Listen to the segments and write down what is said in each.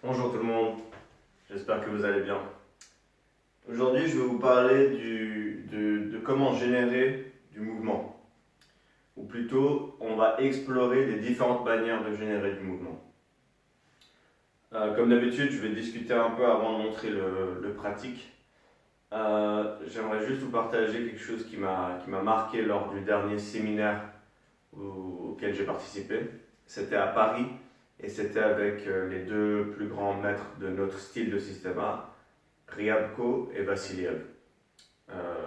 Bonjour tout le monde, j'espère que vous allez bien. Aujourd'hui, je vais vous parler de comment générer du mouvement. Ou plutôt, on va explorer les différentes manières de générer du mouvement. Comme d'habitude, je vais discuter un peu avant de montrer le pratique. J'aimerais juste vous partager quelque chose qui m'a marqué lors du dernier séminaire auquel j'ai participé. C'était à Paris. Et c'était avec les deux plus grands maîtres de notre style de systéma, Ryabko et Vassiliev.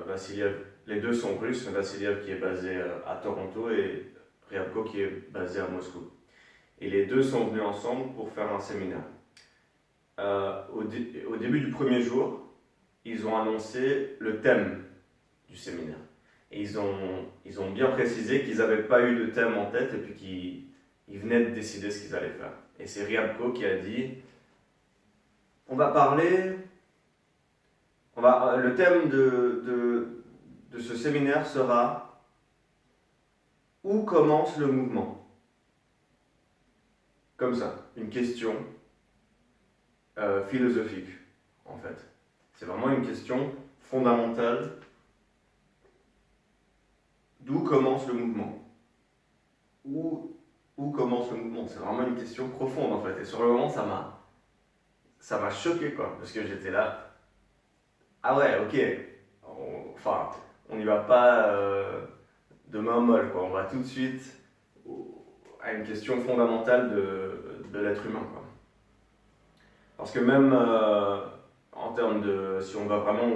Vassiliev, les deux sont russes, Vassiliev qui est basé à Toronto et Ryabko qui est basé à Moscou. Et les deux sont venus ensemble pour faire un séminaire. Au début du premier jour, ils ont annoncé le thème du séminaire. Et ils ont bien précisé qu'ils n'avaient pas eu de thème en tête et puis qu'ils venaient de décider ce qu'ils allaient faire. Et c'est Ryabko qui a dit le thème de ce séminaire sera où commence le mouvement? Comme ça, une question philosophique en fait. C'est vraiment une question fondamentale. D'où commence le mouvement? Où commence le mouvement? C'est vraiment une question profonde en fait. Et sur le moment, ça m'a choqué quoi, parce que j'étais là. Ah ouais, ok. On n'y va pas de main molle quoi. On va tout de suite à une question fondamentale de l'être humain quoi. Parce que même en termes de, si on va vraiment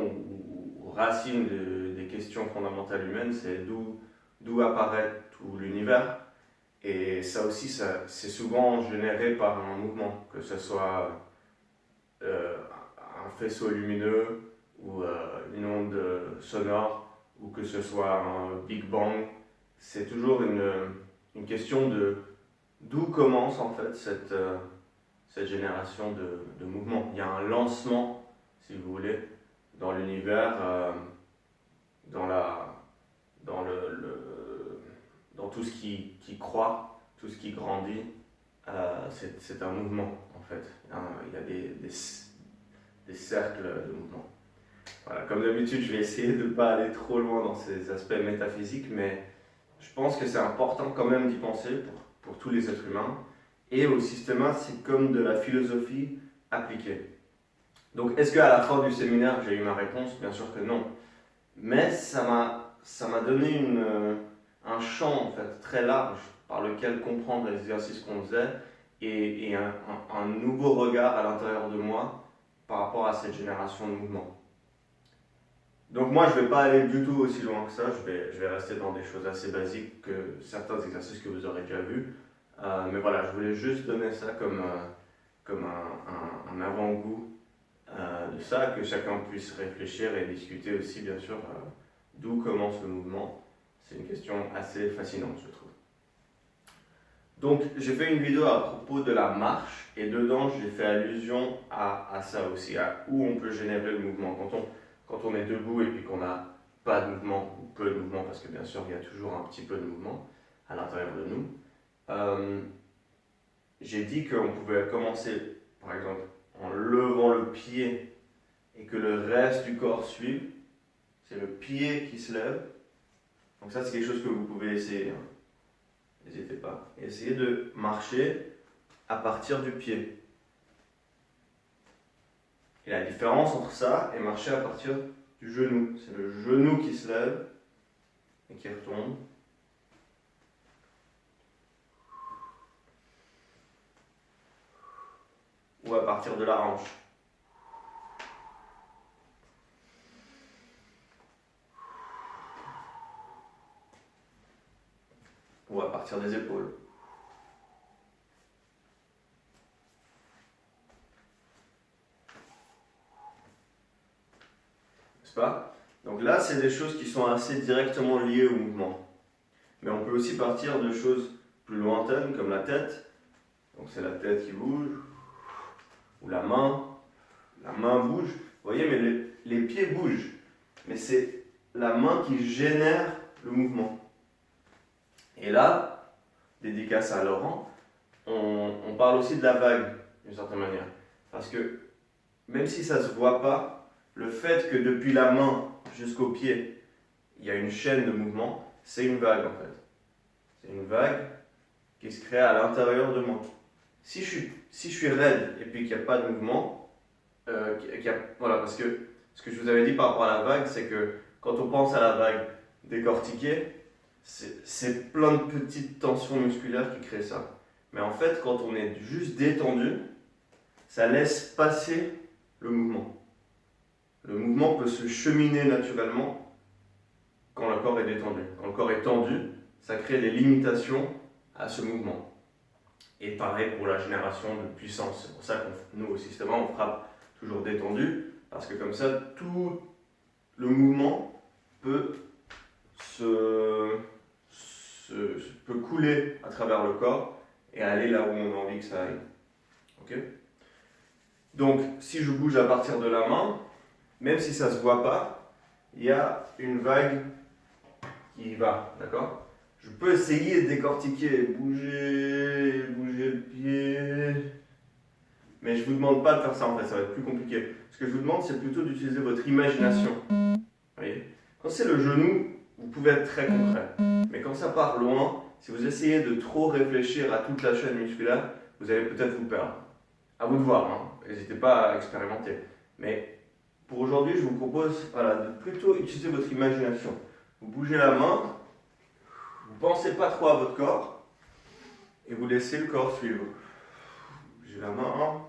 aux racines des questions fondamentales humaines, c'est d'où apparaît tout l'univers. Et ça aussi, c'est souvent généré par un mouvement, que ce soit un faisceau lumineux ou une onde sonore, ou que ce soit un Big Bang. C'est toujours une question de d'où commence en fait cette génération de mouvement. Il y a un lancement, si vous voulez, dans l'univers, dans tout ce qui croît, tout ce qui grandit. C'est un mouvement en fait. Il y a des cercles de mouvement. Voilà, comme d'habitude, je vais essayer de ne pas aller trop loin dans ces aspects métaphysiques, mais je pense que c'est important quand même d'y penser pour tous les êtres humains. Et au systéma, c'est comme de la philosophie appliquée. Donc, est-ce qu'à la fin du séminaire, j'ai eu ma réponse? Bien sûr que non. Mais ça m'a donné un champ en fait, très large par lequel comprendre les exercices qu'on faisait et un nouveau regard à l'intérieur de moi par rapport à cette génération de mouvements. Donc moi, je ne vais pas aller du tout aussi loin que ça, je vais rester dans des choses assez basiques que certains exercices que vous aurez déjà vus. Mais voilà, je voulais juste donner ça comme un avant-goût de ça, que chacun puisse réfléchir et discuter aussi, bien sûr, d'où commence le mouvement. C'est une question assez fascinante, je trouve. Donc, j'ai fait une vidéo à propos de la marche, et dedans, j'ai fait allusion à ça aussi, à où on peut générer le mouvement. Quand on est debout et puis qu'on n'a pas de mouvement, ou peu de mouvement, parce que bien sûr, il y a toujours un petit peu de mouvement à l'intérieur de nous, j'ai dit qu'on pouvait commencer, par exemple, en levant le pied et que le reste du corps suive. C'est le pied qui se lève. Donc ça, c'est quelque chose que vous pouvez essayer. N'hésitez pas. Essayez de marcher à partir du pied. Et la différence entre ça et marcher à partir du genou, c'est le genou qui se lève et qui retombe. Ou à partir de la hanche. Ou à partir des épaules. N'est-ce pas? Donc là, c'est des choses qui sont assez directement liées au mouvement. Mais on peut aussi partir de choses plus lointaines, comme la tête. Donc c'est la tête qui bouge. Ou la main bouge. Vous voyez, mais les pieds bougent. Mais c'est la main qui génère le mouvement. Et là, dédicace à Laurent, on parle aussi de la vague, d'une certaine manière. Parce que même si ça ne se voit pas, le fait que depuis la main jusqu'au pied, il y a une chaîne de mouvement, c'est une vague en fait. C'est une vague qui se crée à l'intérieur de moi. Si je suis raide et puis qu'il n'y a pas de mouvement, voilà, parce que ce que je vous avais dit par rapport à la vague, c'est que quand on pense à la vague décortiquée, c'est plein de petites tensions musculaires qui créent ça. Mais en fait, quand on est juste détendu, ça laisse passer le mouvement. Le mouvement peut se cheminer naturellement quand le corps est détendu. Quand le corps est tendu, ça crée des limitations à ce mouvement. Et pareil pour la génération de puissance. C'est pour ça que nous, au système, on frappe toujours détendu, parce que comme ça, tout le mouvement peut peut couler à travers le corps et aller là où on a envie que ça aille. Okay. Donc, si je bouge à partir de la main, même si ça ne se voit pas, il y a une vague qui y va, d'accord? Je peux essayer de décortiquer, bouger le pied, mais je ne vous demande pas de faire ça en fait, ça va être plus compliqué. Ce que je vous demande, c'est plutôt d'utiliser votre imagination. Vous voyez? Quand c'est le genou, vous pouvez être très concret. Mais quand ça part loin, si vous essayez de trop réfléchir à toute la chaîne musculaire, vous allez peut-être vous perdre. À vous de voir, hein. N'hésitez pas à expérimenter. Mais pour aujourd'hui, je vous propose de plutôt utiliser votre imagination. Vous bougez la main, vous ne pensez pas trop à votre corps, et vous laissez le corps suivre. Vous bougez la main,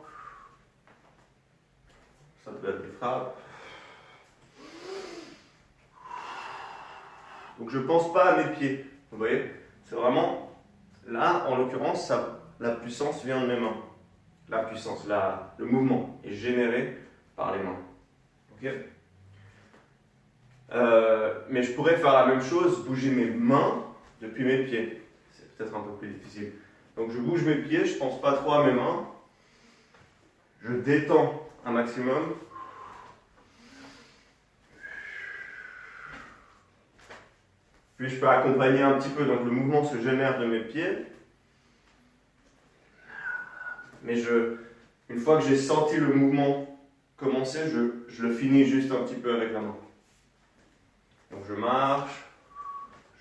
ça peut être des frappes. Donc je ne pense pas à mes pieds, vous voyez? C'est vraiment, là en l'occurrence, la puissance vient de mes mains. La puissance, le mouvement est généré par les mains. Okay. Mais je pourrais faire la même chose, bouger mes mains depuis mes pieds. C'est peut-être un peu plus difficile. Donc je bouge mes pieds, je ne pense pas trop à mes mains. Je détends un maximum. Puis je peux accompagner un petit peu, donc le mouvement se génère de mes pieds. Mais une fois que j'ai senti le mouvement commencer, je le finis juste un petit peu avec la main. Donc je marche,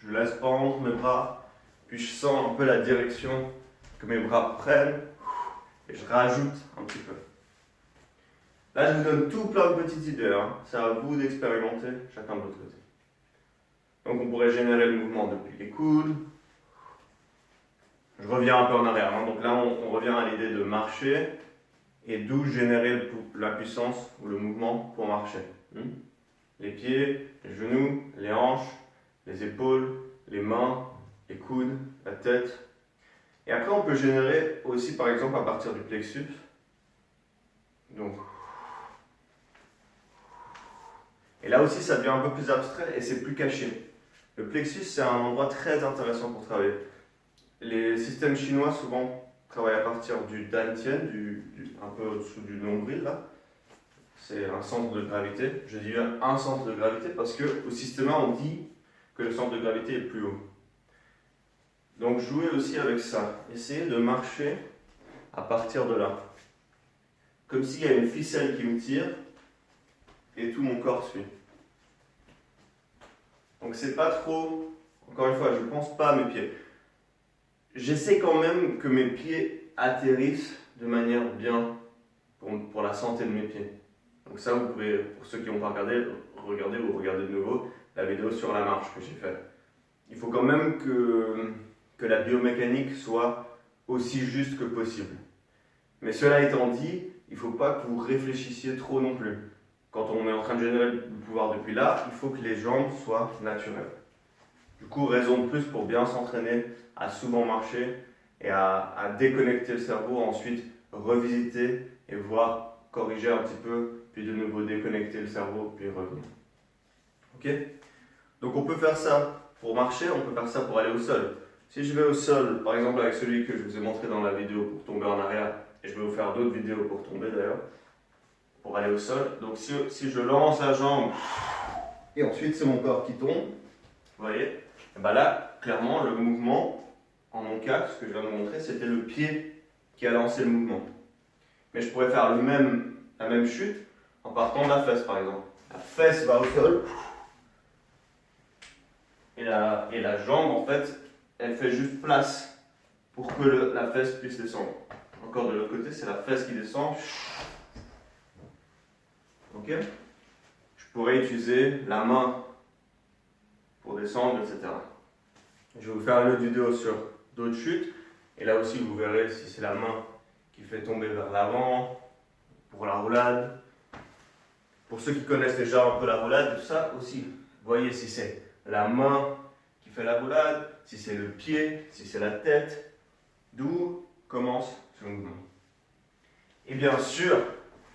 je laisse pendre mes bras, puis je sens un peu la direction que mes bras prennent, et je rajoute un petit peu. Là, je vous donne tout plein de petites idées, hein. C'est à vous d'expérimenter, chacun de votre côté. Donc on pourrait générer le mouvement depuis les coudes. Je reviens un peu en arrière, hein. Donc là on revient à l'idée de marcher et d'où générer la puissance ou le mouvement pour marcher. Les pieds, les genoux, les hanches, les épaules, les mains, les coudes, la tête. Et après on peut générer aussi par exemple à partir du plexus. Donc. Et là aussi ça devient un peu plus abstrait et c'est plus caché. Le plexus c'est un endroit très intéressant pour travailler. Les systèmes chinois souvent travaillent à partir du dantian, un peu au-dessous du nombril là. C'est un centre de gravité. Je dis un centre de gravité parce qu'au système on dit que le centre de gravité est plus haut. Donc jouez aussi avec ça. Essayez de marcher à partir de là. Comme s'il y a une ficelle qui me tire et tout mon corps suit. Donc c'est pas trop, encore une fois, je ne pense pas à mes pieds. J'essaie quand même que mes pieds atterrissent de manière bien pour la santé de mes pieds. Donc ça, vous pouvez, pour ceux qui n'ont pas regardé, regarder ou regarder de nouveau la vidéo sur la marche que j'ai faite. Il faut quand même que la biomécanique soit aussi juste que possible. Mais cela étant dit, il ne faut pas que vous réfléchissiez trop non plus. Quand on est en train de générer le pouvoir depuis là, il faut que les jambes soient naturelles. Du coup, raison de plus pour bien s'entraîner à souvent marcher et à déconnecter le cerveau, ensuite revisiter et voir corriger un petit peu, puis de nouveau déconnecter le cerveau, puis revenir. Ok? Donc on peut faire ça pour marcher, on peut faire ça pour aller au sol. Si je vais au sol, par exemple avec celui que je vous ai montré dans la vidéo pour tomber en arrière, et je vais vous faire d'autres vidéos pour tomber d'ailleurs, pour aller au sol. Donc si je lance la jambe, et ensuite c'est mon corps qui tombe, vous voyez, et ben là, clairement, le mouvement, en mon cas, ce que je viens de vous montrer, c'était le pied qui a lancé le mouvement. Mais je pourrais faire la même chute en partant de la fesse par exemple. La fesse va au sol et la jambe en fait, elle fait juste place pour que la fesse puisse descendre. Encore de l'autre côté, c'est la fesse qui descend. Ok? Je pourrais utiliser la main pour descendre, etc. Je vais vous faire une autre vidéo sur d'autres chutes. Et là aussi, vous verrez si c'est la main qui fait tomber vers l'avant, pour la roulade. Pour ceux qui connaissent déjà un peu la roulade, tout ça aussi, voyez si c'est la main qui fait la roulade, si c'est le pied, si c'est la tête, d'où commence ce mouvement. Et bien sûr,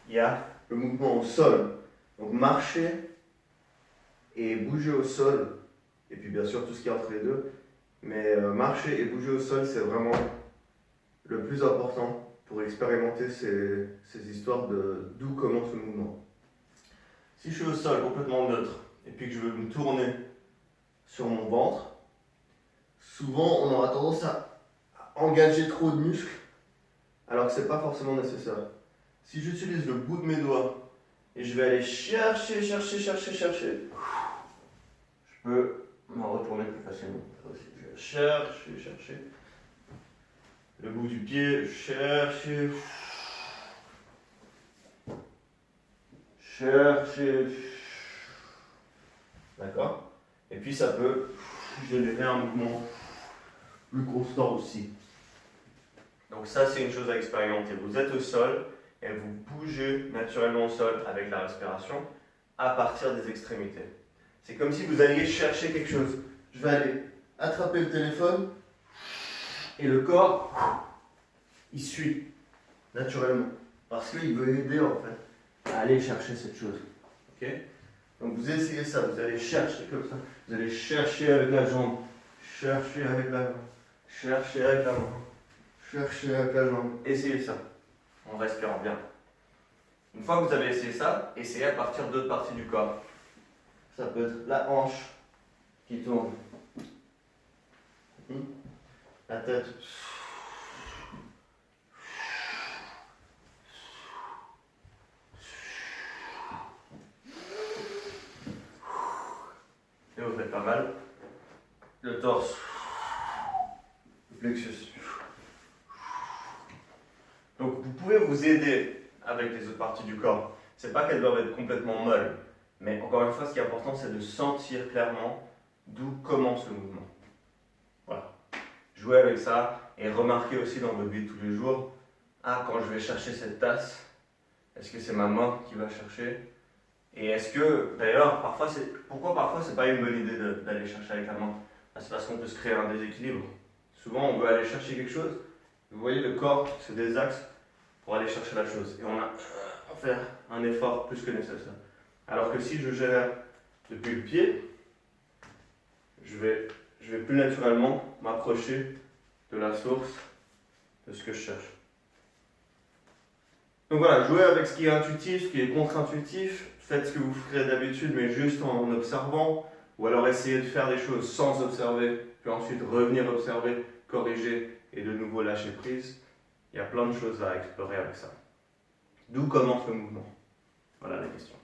il y a le mouvement au sol. Donc marcher et bouger au sol, et puis bien sûr tout ce qui est entre les deux. Mais marcher et bouger au sol, c'est vraiment le plus important pour expérimenter ces histoires d'où commence le mouvement. Si je suis au sol complètement neutre et puis que je veux me tourner sur mon ventre, souvent on aura tendance à engager trop de muscles alors que ce n'est pas forcément nécessaire. Si j'utilise le bout de mes doigts et je vais aller chercher, je peux m'en retourner plus facilement. Je vais chercher. Le bout du pied, chercher. D'accord? Et puis ça peut générer un mouvement plus constant aussi. Donc ça, c'est une chose à expérimenter. Vous êtes au sol et vous bougez naturellement au sol avec la respiration à partir des extrémités. C'est comme si vous alliez chercher quelque chose. Je vais aller attraper le téléphone et le corps, il suit naturellement. Parce qu'il veut aider en fait à aller chercher cette chose. Ok? Donc vous essayez ça, vous allez chercher comme ça. Vous allez chercher avec la jambe, chercher avec la main, chercher avec la main, chercher avec la jambe. Essayez ça en respirant bien. Une fois que vous avez essayé ça, essayez à partir d'autres parties du corps. Ça peut être la hanche qui tourne, la tête. Et vous faites pas mal. Le torse, le plexus. Donc vous pouvez vous aider avec les autres parties du corps. C'est pas qu'elles doivent être complètement molles, mais encore une fois, ce qui est important, c'est de sentir clairement d'où commence le mouvement. Voilà. Jouez avec ça et remarquez aussi dans votre vie de tous les jours, quand je vais chercher cette tasse, est-ce que c'est ma main qui va chercher? Et est-ce que, d'ailleurs, pourquoi parfois c'est pas une bonne idée d'aller chercher avec la main? C'est parce qu'on peut se créer un déséquilibre. Souvent, on veut aller chercher quelque chose. Vous voyez, le corps, c'est des axes pour aller chercher la chose. Et on a à faire un effort plus que nécessaire. Alors que si je génère depuis le pied, je vais plus naturellement m'approcher de la source de ce que je cherche. Donc voilà, jouez avec ce qui est intuitif, ce qui est contre-intuitif. Faites ce que vous ferez d'habitude, mais juste en observant. Ou alors essayez de faire des choses sans observer, puis ensuite revenir observer, corriger et de nouveau lâcher prise. Il y a plein de choses à explorer avec ça. D'où commence le mouvement? Voilà la question.